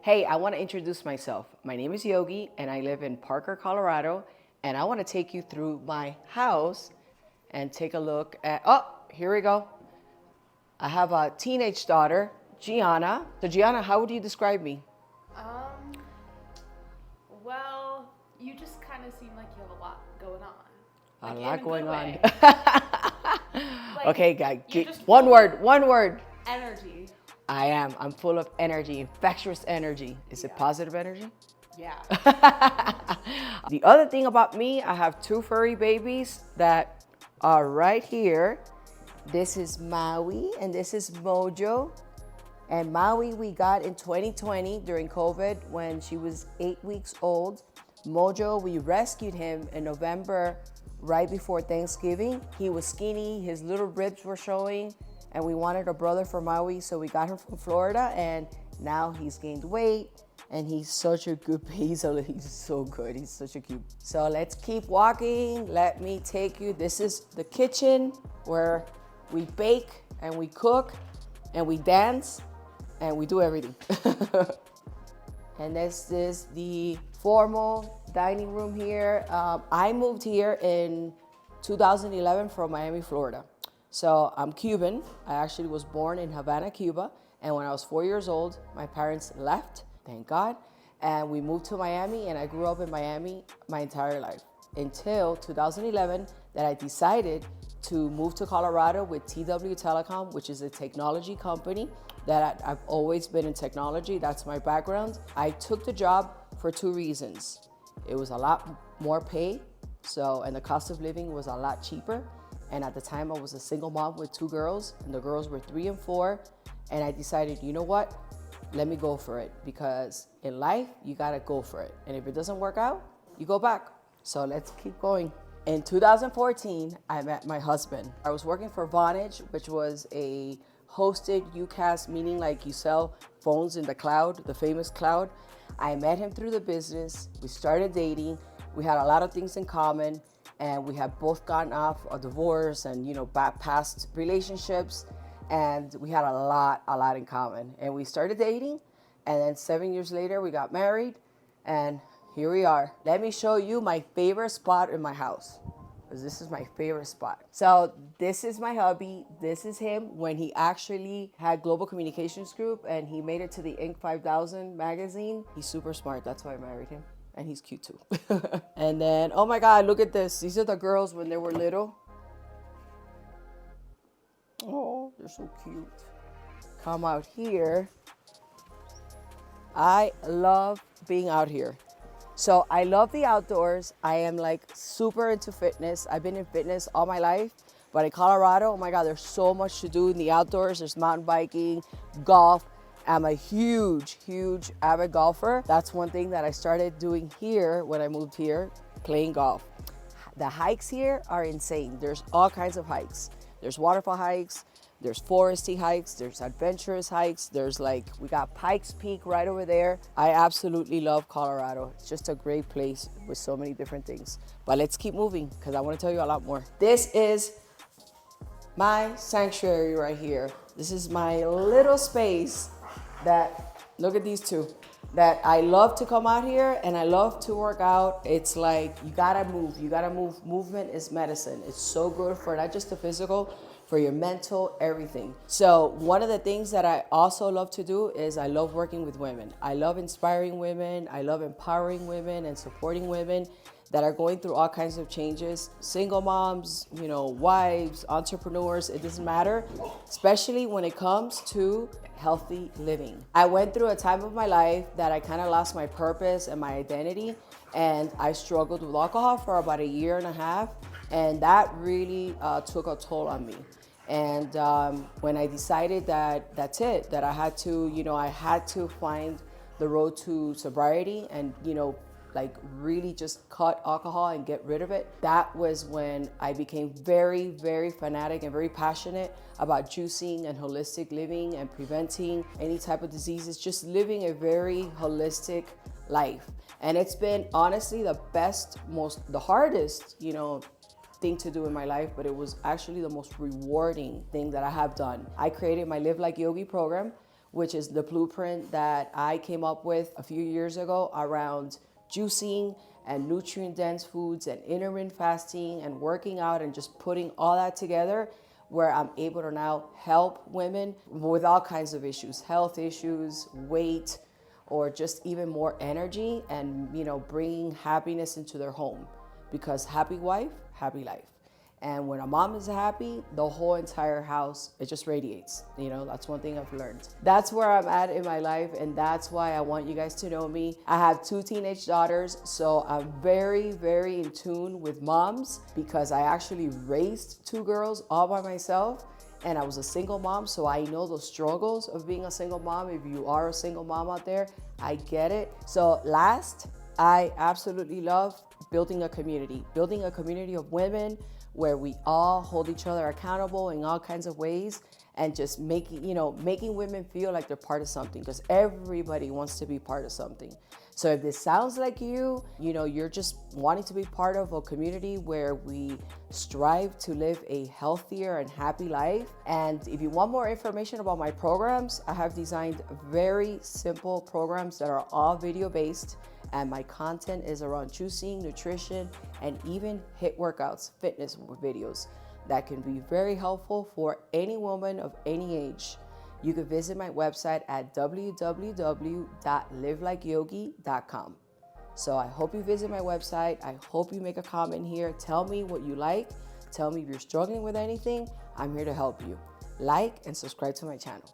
Hey, I want to introduce myself. My name is Yogi and I live in Parker, Colorado. And I want to take you through my house and take a look at, oh, here we go. I have a teenage daughter, Gianna. So Gianna, how would you describe me? Um, well, you just kind of seem like you have a lot going on. A Like lot in a going good on. way. Like, Okay, guy, you're just one full word, of one word. energy. I am. I'm full of energy, infectious energy. Is it Yeah. positive energy? Yeah. The other thing about me, I have two furry babies that are right here. This is Maui and this is Mojo. And Maui we got in 2020 during COVID when she was 8 weeks old. Mojo, we rescued him in November right before Thanksgiving. He was skinny, his little ribs were showing, and we wanted a brother for Maui, so we got him from Florida, and now he's gained weight. And he's such a good he's so good. He's such a cute. So let's keep walking. Let me take you. This is the kitchen where we bake and we cook and we dance and we do everything. And this is the formal dining room here. I moved here in 2011 from Miami, Florida. So I'm Cuban. I actually was born in Havana, Cuba. And when I was 4 years old, my parents left, thank God. And we moved to Miami, and I grew up in Miami my entire life until 2011 that I decided to move to Colorado with TW Telecom, which is a technology company that I've always been in technology. That's my background. I took the job for two reasons. It was a lot more pay, and the cost of living was a lot cheaper. And at the time I was a single mom with two girls, and the girls were 3 and 4. And I decided, you know what? Let me go for it, because in life, you gotta go for it. And if it doesn't work out, you go back. So let's keep going. In 2014, I met my husband. I was working for Vonage, which was a hosted UCaaS, meaning like you sell phones in the cloud, the famous cloud. I met him through the business. We started dating. We had a lot of things in common, and we have both gotten off a divorce and, past relationships. And we had a lot in common. And we started dating, and then 7 years later, we got married, and here we are. Let me show you my favorite spot in my house, because this is my favorite spot. So this is my hubby. This is him when he actually had Global Communications Group, and he made it to the Inc. 5000 magazine. He's super smart. That's why I married him. And he's cute too. And then, oh my God, look at this. These are the girls when they were little. Oh, they're so cute. Come out here. I love being out here. So I love the outdoors. I am like super into fitness. I've been in fitness all my life, but in Colorado, oh my God, there's so much to do in the outdoors. There's mountain biking, golf. I'm a huge avid golfer. That's one thing that I started doing here when I moved here, playing golf. The hikes here are insane. There's all kinds of hikes. There's waterfall hikes, there's foresty hikes, there's adventurous hikes, we got Pikes Peak right over there. I absolutely love Colorado. It's just a great place with so many different things. But let's keep moving, because I want to tell you a lot more. This is my sanctuary right here. This is my little space look at these two, that I love to come out here and I love to work out. It's like, you gotta move. Movement is medicine. It's so good for not just the physical, for your mental, everything. So one of the things that I also love to do is I love working with women. I love inspiring women. I love empowering women and supporting women that are going through all kinds of changes. Single moms, wives, entrepreneurs, it doesn't matter, especially when it comes to healthy living. I went through a time of my life that I kind of lost my purpose and my identity, and I struggled with alcohol for about 1.5 years, and that really took a toll on me. And when I decided that that's it, that I had to find the road to sobriety and, really just cut alcohol and get rid of it. That was when I became very, very fanatic and very passionate about juicing and holistic living and preventing any type of diseases, just living a very holistic life. And it's been honestly the hardest, thing to do in my life, but it was actually the most rewarding thing that I have done. I created my Live Like Yogi program, which is the blueprint that I came up with a few years ago around juicing and nutrient-dense foods and intermittent fasting and working out and just putting all that together, where I'm able to now help women with all kinds of issues, health issues, weight, or just even more energy, and bringing happiness into their home, because happy wife, happy life. And when a mom is happy, the whole entire house, it just radiates. That's one thing I've learned. That's where I'm at in my life, and that's why I want you guys to know me. I have 2 teenage daughters, so I'm very, very in tune with moms, because I actually raised 2 girls all by myself, and I was a single mom, so I know the struggles of being a single mom. If you are a single mom out there, I get it. So last, I absolutely love building a community of women where we all hold each other accountable in all kinds of ways, and just making women feel like they're part of something, because everybody wants to be part of something. So if this sounds like you're just wanting to be part of a community where we strive to live a healthier and happy life. And if you want more information about my programs, I have designed very simple programs that are all video based. And my content is around juicing, nutrition, and even HIIT workouts, fitness videos that can be very helpful for any woman of any age. You can visit my website at www.livelikeyogi.com. So I hope you visit my website. I hope you make a comment here. Tell me what you like. Tell me if you're struggling with anything. I'm here to help you. Like and subscribe to my channel.